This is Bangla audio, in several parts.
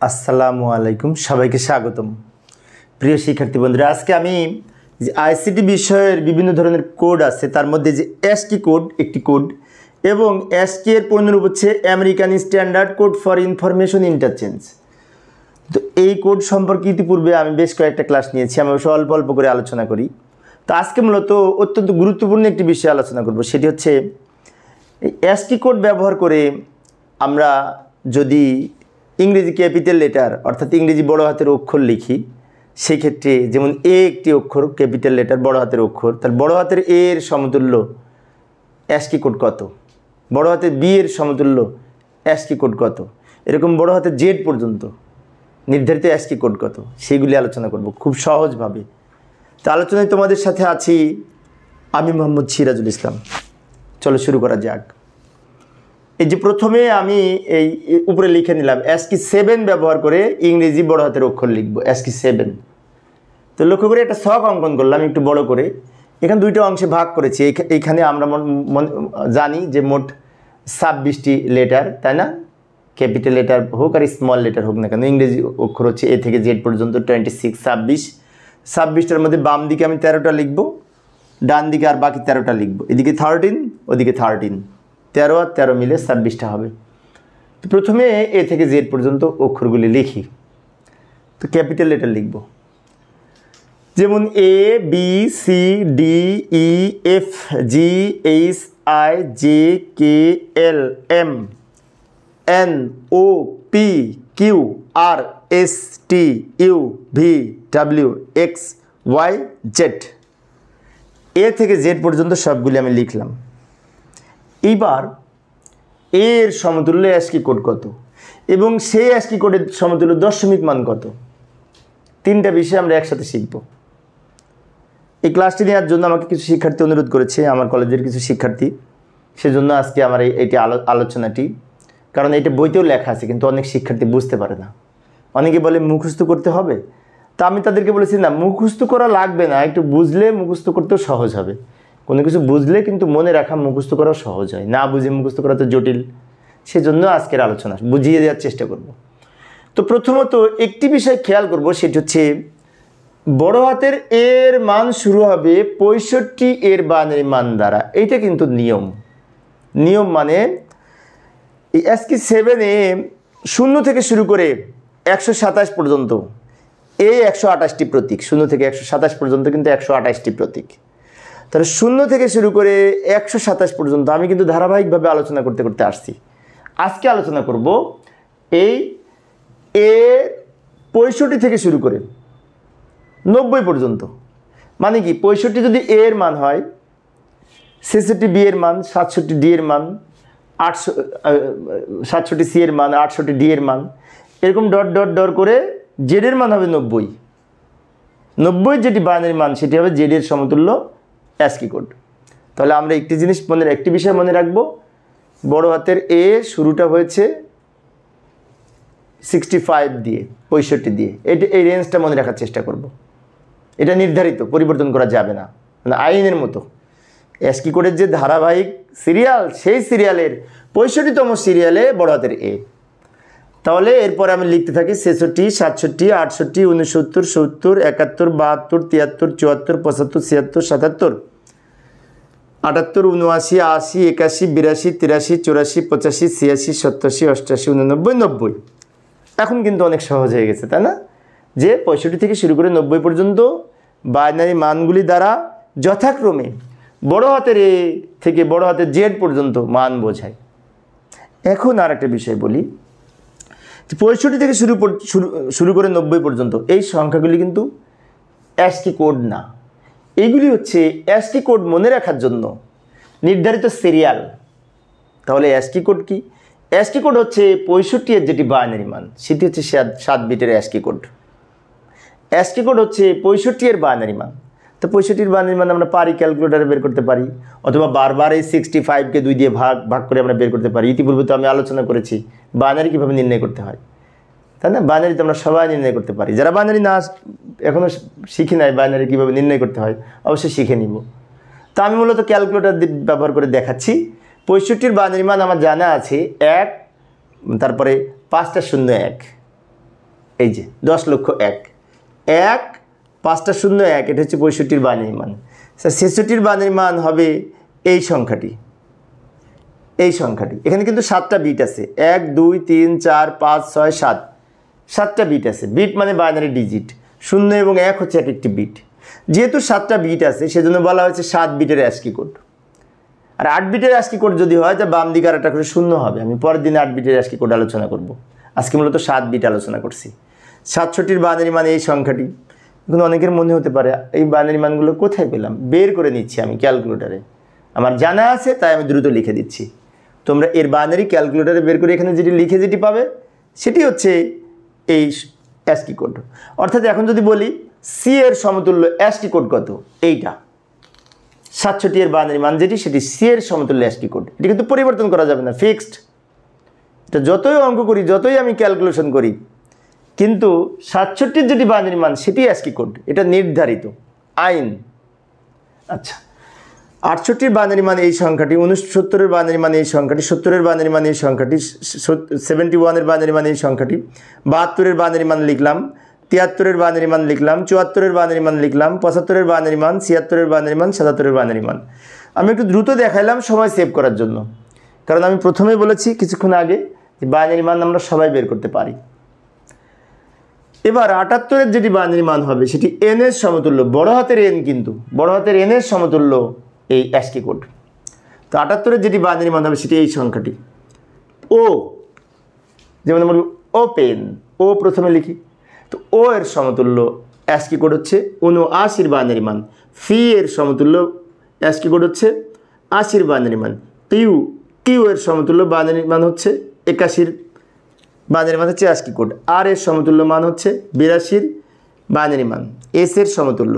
আসসালামু আলাইকুম, সবাইকে স্বাগতম। প্রিয় শিক্ষার্থী বন্ধুরা, আজকে আমি যে আইসিটি বিষয়ের বিভিন্ন ধরনের কোড আছে, তার মধ্যে যে এসকি কোড একটি কোড এবং এসকি এর পূর্ণরূপ হচ্ছে American standard code for information interchange. তো এই কোড সম্পর্কে ইতিপূর্বে আমি বেশ কয়েকটা ক্লাস নিয়েছি, আমি অবশ্য অল্প অল্প করে আলোচনা করি। তো আজকে মূলত অত্যন্ত গুরুত্বপূর্ণ একটি বিষয় আলোচনা করব, সেটি হচ্ছে এই এসকি কোড ব্যবহার করে আমরা যদি ইংরেজি ক্যাপিটাল লেটার অর্থাৎ ইংরেজি বড় হাতের অক্ষর লিখি, সেই ক্ষেত্রে যেমন এ একটি অক্ষর ক্যাপিটাল লেটার বড় হাতের অক্ষর, তার বড় হাতের এ এর সমতুল্য অ্যাস্কি কোড কত, বড় হাতের বি এর সমতুল্য অ্যাস্কি কোড কত, এরকম বড় হাতের জেড পর্যন্ত নির্ধারিত অ্যাস্কি কোড কত, সেগুলি আলোচনা করব খুব সহজভাবে। তো আলোচনায় তোমাদের সাথে আছি আমি মোহাম্মদ সিরাজুল ইসলাম। চলো শুরু করা যাক। এই যে প্রথমে আমি এই উপরে লিখে নিলাম ASCII 7 ব্যবহার করে ইংরেজি বড় হাতের অক্ষর লিখব, ASCII 7। তো লক্ষ্য করে একটা ছক অঙ্কন করলাম একটু বড় করে। এখানে দুইটা অংশে ভাগ করেছি। এইখানে আমরা জানি যে মোট 26টি লেটার, তাই না? ক্যাপিটাল লেটার হোক আর স্মল লেটার হোক না কেন, ইংরেজি অক্ষর হচ্ছে এ থেকে জেড পর্যন্ত 26। 26টার মধ্যে বাম দিকে আমি 13টা লিখব, ডান দিকে আর বাকি 13টা লিখব। এদিকে 13, ওদিকে 13, 13 আর 13 মিলে 26টা হবে। তো প্রথমে এ থেকে জেড পর্যন্ত অক্ষরগুলি লিখি। তো ক্যাপিটাল লেটার লিখব, যেমন A B C D E F G H I J K L M N O P Q R S T U V W X Y Z. A থেকে জেড পর্যন্ত সবগুলি আমি লিখলাম। এইবার এর সমতুল্য ASCII কোড কত এবং সেই ASCII কোডের সমতুল্য দশমিক মান কত, তিনটা বিষয় আমরা একসাথে শিখব। এই ক্লাসটি নেওয়ার জন্য আমাকে কিছু শিক্ষার্থী অনুরোধ করেছে, আমার কলেজের কিছু শিক্ষার্থী, সেজন্য আজকে আমার এইটি আলোচনাটি। কারণ এটা বইতেও লেখা আছে, কিন্তু অনেক শিক্ষার্থী বুঝতে পারে না। অনেকে বলে মুখস্থ করতে হবে। তা আমি তাদেরকে বলেছি না, মুখস্থ করা লাগবে না, একটু বুঝলে মুখস্থ করতেও সহজ হবে। কোনো কিছু বুঝলে কিন্তু মনে রাখা, মুখস্থ করাও সহজ হয়, না বুঝে মুখস্থ করা তো জটিল। সেজন্য আজকের আলোচনা বুঝিয়ে দেওয়ার চেষ্টা করব। তো প্রথমত একটি বিষয় খেয়াল করব, সেটি হচ্ছে বড় হাতের এর মান শুরু হবে 65 এর বাইনারি মান দ্বারা। এইটা কিন্তু নিয়ম মানে এই ASCII 7-এ 0 থেকে শুরু করে 127 পর্যন্ত এই 128টি প্রতীক, 0 থেকে 127 পর্যন্ত কিন্তু 128টি প্রতীক। তাহলে 0 থেকে শুরু করে 127 পর্যন্ত আমি কিন্তু ধারাবাহিকভাবে আলোচনা করতে করতে আসছি। আজকে আলোচনা করব এই এ 65 থেকে শুরু করে 90 পর্যন্ত। মানে কি, 65 যদি এ এর মান হয়, 66 বি এর মান, 67 ডি এর মান, 67 সি এর মান, 68 ডি এর মান, এরকম ডট ডট ডট করে জেড এর মান হবে 90 যেটি বাইনারি মান, সেটি হবে জেড এর সমতুল্য ASCII কোড। তাহলে আমরা একটি বিষয় মনে রাখবো, বড় হাতের এ শুরুটা হয়েছে 65 দিয়ে, 65 দিয়ে। এই রেঞ্জটা মনে রাখার চেষ্টা করব। এটা নির্ধারিত, পরিবর্তন করা যাবে না, মানে আইনের মতো। ASCII কোডের যে ধারাবাহিক সিরিয়াল, সেই সিরিয়ালের 65তম সিরিয়ালে বড় হাতের এ। তাহলে এরপরে আমি লিখতে থাকি 66, 67, 68, 69, 70, 71, 72, 73, 74, 75, 76, 77, 78, 79, 80, 81, 82, 83, 84, 85, 86, 87, 88, 89, 90। এখন কিন্তু অনেক সহজ হয়ে গেছে, তাই না? যে 65 থেকে শুরু করে 90 পর্যন্ত বাইনারি মানগুলি দ্বারা যথাক্রমে বড় হাতের এ থেকে বড় হাতের জেড পর্যন্ত মান বোঝায়। এখন আর একটা বিষয় বলি, 65 থেকে শুরু করে 90 পর্যন্ত এই সংখ্যাগুলি কিন্তু ASCII কোড না। এইগুলি হচ্ছে ASCII কোড মনে রাখার জন্য নির্ধারিত সিরিয়াল। তাহলে ASCII কোড কি? ASCII কোড হচ্ছে 65 এর যেটি বাইনারি মান, সেটি হচ্ছে 7 বিটের ASCII কোড। ASCII কোড হচ্ছে 65 এর বাইনারি মান। তো 65 বাইনারি মান আমরা পারি ক্যালকুলেটারে বের করতে পারি, অথবা বারবার এই 65কে 2 দিয়ে ভাগ করে আমরা বের করতে পারি। ইতিপূর্বে তো আমি আলোচনা করেছি বাইনারি কীভাবে নির্ণয় করতে হয়, তাই না? বাইনারি তো আমরা সবাই নির্ণয় করতে পারি। যারা বাইনারি না এখনও শিখি নাই বাইনারি কীভাবে নির্ণয় করতে হয়, অবশ্যই শিখে নিব। তো আমি মূলত ক্যালকুলেটার ব্যবহার করে দেখাচ্ছি। 65 বাইনারি মান আমার জানা আছে 1, তারপরে 5টা 0 1, এই যে 10,01,000 এক 5টা শূন্য 1, এটা হচ্ছে 65-র বাইনারি মান। 66-র বাইনারি মান হবে এই সংখ্যাটি, এই সংখ্যাটি। এখানে কিন্তু 7টা বিট আছে, 1 2 3 4 5 6 7, 7টা বিট আছে। বিট মানে বাইনারি ডিজিট, 0 এবং 1 হচ্ছে এক একটি বিট। যেহেতু 7টা বিট আছে সেজন্য বলা হয়েছে 7 বিটের অ্যাস্কি কোড। আর 8 বিটের অ্যাস্কি কোড যদি হয় তা বাম দিকে আর একটা করে 0 হবে। আমি পরের দিনে 8 বিটের অ্যাস্কি কোড আলোচনা করব, আজকে মূলত 7 বিট আলোচনা করছি। 67-র বাইনারি মানে এই সংখ্যাটি। এখন অনেকের মনে হতে পারে এই বাইনারি মানগুলো কোথায় পেলাম, বের করে নিচ্ছি আমি ক্যালকুলেটারে, আমার জানা আছে তাই আমি দ্রুত লিখে দিচ্ছি। তোমরা এর বাইনারি ক্যালকুলেটারে বের করে এখানে যেটি পাবে সেটি হচ্ছে এই অ্যাস্কি কোড। অর্থাৎ এখন যদি বলি সি এর সমতুল্য অ্যাস্কি কোড কত, এইটা 67-এর বাইনারি মান যেটি, সেটি সি এর সমতুল্য অ্যাস্কি কোড। এটি কিন্তু পরিবর্তন করা যাবে না, ফিক্সড। এটা যতই অঙ্ক করি, যতই আমি ক্যালকুলেশন করি, কিন্তু 67-র যেটি বাইনারি মান সেটি অ্যাস্কি কোড, এটা নির্ধারিত আইন। আচ্ছা, 68-র বাইনারি মান এই সংখ্যাটি, 69-এর বাইনারি মান এই সংখ্যাটি, 70-এর বাইনারি মান এই সংখ্যাটি, 71-এর বাইনারি মান এই সংখ্যাটি, 72-এর বাইনারি মান লিখলাম, 73-এর বাইনারি মান লিখলাম, 74-এর বাইনারি মান লিখলাম, 75-এর বাইনারি মান, 76-এর বাইনারি মান, 77-এর বাইনারি মান। আমি একটু দ্রুত দেখাইলাম সময় সেভ করার জন্য, কারণ আমি প্রথমেই বলেছি কিছুক্ষণ আগে যে বাইনারি মান আমরা সবাই বের করতে পারি। এবার 78-এর যেটি বাইনারি মান হবে সেটি এন এর সমতুল্য, বড় হাতের এন, কিন্তু বড় হাতের এন এর সমতুল্য এই অ্যাস্কি কোড। তো 78-এর যেটি বাইনারি মান হবে সেটি এই সংখ্যাটি ও, যেমন আমরা ওপেন, ও প্রথমে লিখি, তো ও এর সমতুল্য অ্যাস্কি কোড হচ্ছে 79-র বাইনারি মান। ফি এর সমতুল্য অ্যাস্কি কোড হচ্ছে 80-র বাইনারি মান। কিউ এর সমতুল্য বাইনারি মান হচ্ছে 81-র বাইনারি মান হচ্ছে অ্যাস্কি কোড। আর এর সমতুল্য মান হচ্ছে 82-র বাইনারি মান। এস এর সমতুল্য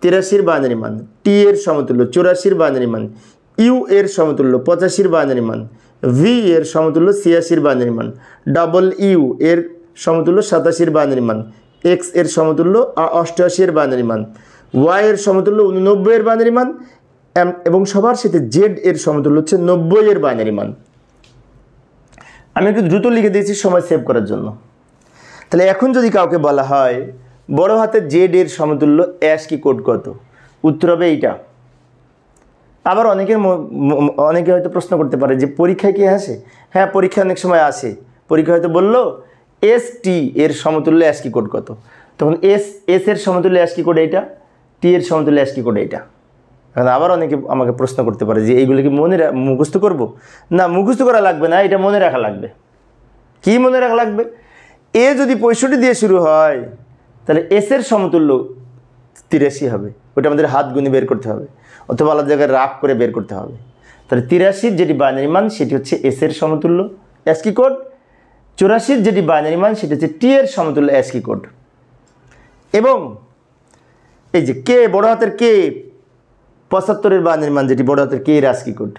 83-র বাইনারি মান। টি এর সমতুল্য 84-র বাইনারি মান। ইউ এর সমতুল্য 85-র বাইনারি মান। ভি এর সমতুল্য 86-র বাইনারি মান। ডাবল ইউ এর সমতুল্য 87-র বাইনারি মান। এক্স এর সমতুল্য 88-এর বাইনারি মান। ওয়াই এর সমতুল্য 89-এর বাইনারি মান, এবং সবার সাথে জেড এর সমতুল্য হচ্ছে 90-এর বাইনারি মান। আমি একটু দ্রুত লিখে দিয়েছি সময় সেভ করার জন্য। তাহলে এখন যদি কাউকে বলা হয় বড় হাতের জেড এর সমতুল্য অ্যাস্কি কোড কত, উত্তর হবে এইটা। আবার অনেকে হয়তো প্রশ্ন করতে পারে যে পরীক্ষায় কি আসে? হ্যাঁ, পরীক্ষায় অনেক সময় আসে। পরীক্ষা হয়তো বললো এস টি এর সমতুল্য অ্যাস্কি কোড কত, তখন এস এর সমতুল্য অ্যাস্কি কোড এইটা, টি এর সমতুল্য অ্যাস্কি কোড এইটা। এখন আবার অনেকে আমাকে প্রশ্ন করতে পারে যে এইগুলো কি মুখস্থ করব? না, মুখস্থ করা লাগবে না, এটা মনে রাখা লাগবে। কি মনে রাখা লাগবে? এ যদি 65 দিয়ে শুরু হয় তাহলে এস এর সমতুল্য 83 হবে, ওটা আমাদের হাত গুণে বের করতে হবে, অথবা আলাদা জায়গায় রাগ করে বের করতে হবে। তাহলে 83-র যেটি বাইনারি মান সেটি হচ্ছে এস এর সমতুল্য অ্যাস্কি কোড। 84-র যেটি বাইনারি মান সেটি হচ্ছে টি এর সমতুল্য অ্যাস্কি কোড। এবং এই যে কে, বড় হাতের কে, 75-এর বাইনারি মান যেটি বড় হাতের কে এর অ্যাস্কি কোড।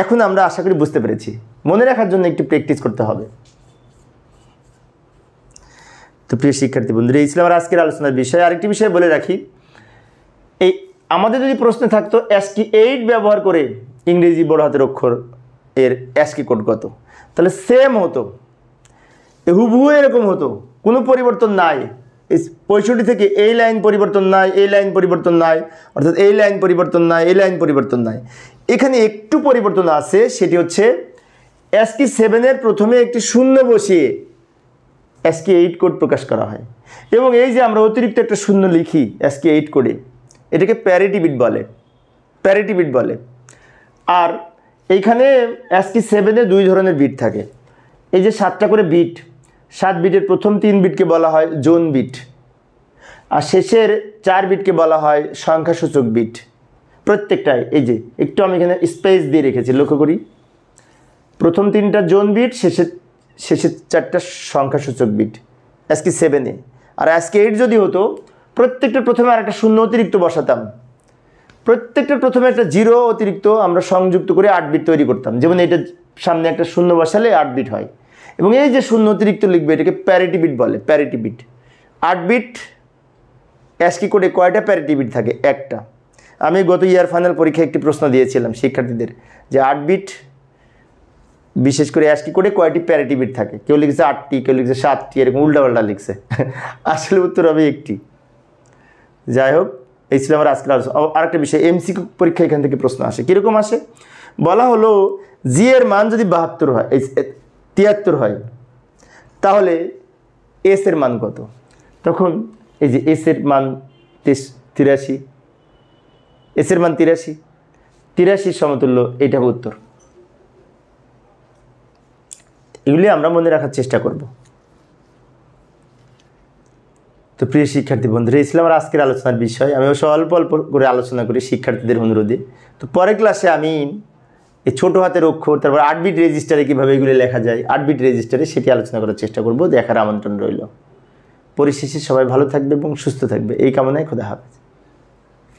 এখন আমরা আশা করি বুঝতে পেরেছি। মনে রাখার জন্য একটু প্র্যাকটিস করতে হবে। তো প্রিয় শিক্ষার্থী বন্ধুরা, এই ছিল আমার আজকের আলোচনার বিষয়। আরেকটি বিষয় বলে রাখি, এই আমাদের যদি প্রশ্ন থাকতো অ্যাস্কি 8 ব্যবহার করে ইংরেজি বড় হাতের অক্ষর এর অ্যাস্কি কোড কত, তাহলে সেম হতো, হুবহু এরকম হতো, কোনো পরিবর্তন নাই। 65 থেকে এই লাইন পরিবর্তন নাই, এই লাইন পরিবর্তন নাই, অর্থাৎ এই লাইন পরিবর্তন নাই, এই লাইন পরিবর্তন নাই। এখানে একটু পরিবর্তন আছে, সেটি হচ্ছে অ্যাস্কি 7-এর প্রথমে একটি শূন্য বসিয়ে অ্যাস্কি 8 কোড প্রকাশ করা হয়, এবং এই যে আমরা অতিরিক্ত একটা শূন্য লিখি অ্যাস্কি 8 কোডে, এটাকে প্যারিটি বিট বলে, প্যারিটি বিট বলে। আর এইখানে অ্যাস্কি 7-এ 2 ধরনের বিট থাকে। এই যে 7টা করে বিট, 7 বিটের প্রথম 3 বিটকে বলা হয় জোন বিট, আর শেষের 4 বিটকে বলা হয় সংখ্যাসূচক বিট। প্রত্যেকটাই এই যে একটু আমি এখানে স্পেস দিয়ে রেখেছি, লক্ষ্য করি। প্রথম 3টা জোন বিট, শেষের 4টা সংখ্যাসূচক বিট অ্যাস্কি 7-এ। আর অ্যাস্কি 8 যদি হতো, প্রত্যেকটার প্রথমে আর একটা শূন্য অতিরিক্ত বসাতাম, প্রত্যেকটার প্রথমে একটা 0 অতিরিক্ত আমরা সংযুক্ত করে 8 বিট তৈরি করতাম। যেমন এটা সামনে একটা শূন্য বসালে 8 বিট হয়, এবং এই যে শূন্য অতিরিক্ত লিখবে এটাকে প্যারিটি বিট বলে, প্যারিটি বিট। 8 বিট অ্যাস্কি কোডে কয়টা প্যারিটি বিট থাকে? একটা। আমি গত ইয়ার ফাইনাল পরীক্ষায় একটি প্রশ্ন দিয়েছিলাম শিক্ষার্থীদের যে 8 বিট বিশেষ করে অ্যাসকি কোডে কয়টি প্যারিটি বিট থাকে? কেউ লিখেছে 8টি, কেউ লিখেছে 7টি, এরকম উল্টাপাল্টা লিখছে। আসলে উত্তর হবে 1টি। যাই হোক, এই ছিল আমার আজকের আলোচনা। আরেকটা বিষয়, এমসিকিউ পরীক্ষা এখান থেকে প্রশ্ন আসে। কীরকম আসে? বলা হলো জি এর মান যদি 72 হয়, 73 হয়, তাহলে এস এর মান কত? তখন এই যে এস এর মান 83, এস এর মান 83 সমতুল্য, এটা হবে উত্তর। এগুলি আমরা মনে রাখার চেষ্টা করব। তো প্রিয় শিক্ষার্থী বন্ধুরা, এই ছিল আমার আজকের আলোচনার বিষয়। আমি অবশ্য অল্প অল্প করে আলোচনা করি শিক্ষার্থীদের অনুরোধে। তো পরের ক্লাসে আমি এই ছোটো হাতের অক্ষর, তারপর 8 বিট রেজিস্টারে কীভাবে এগুলি লেখা যায়, 8 বিট রেজিস্টারে, সেটি আলোচনা করার চেষ্টা করব। দেখার আমন্ত্রণ রইল। পরিশেষে সবাই ভালো থাকবে এবং সুস্থ থাকবে, এই কামনায় খোদা হাফেজ।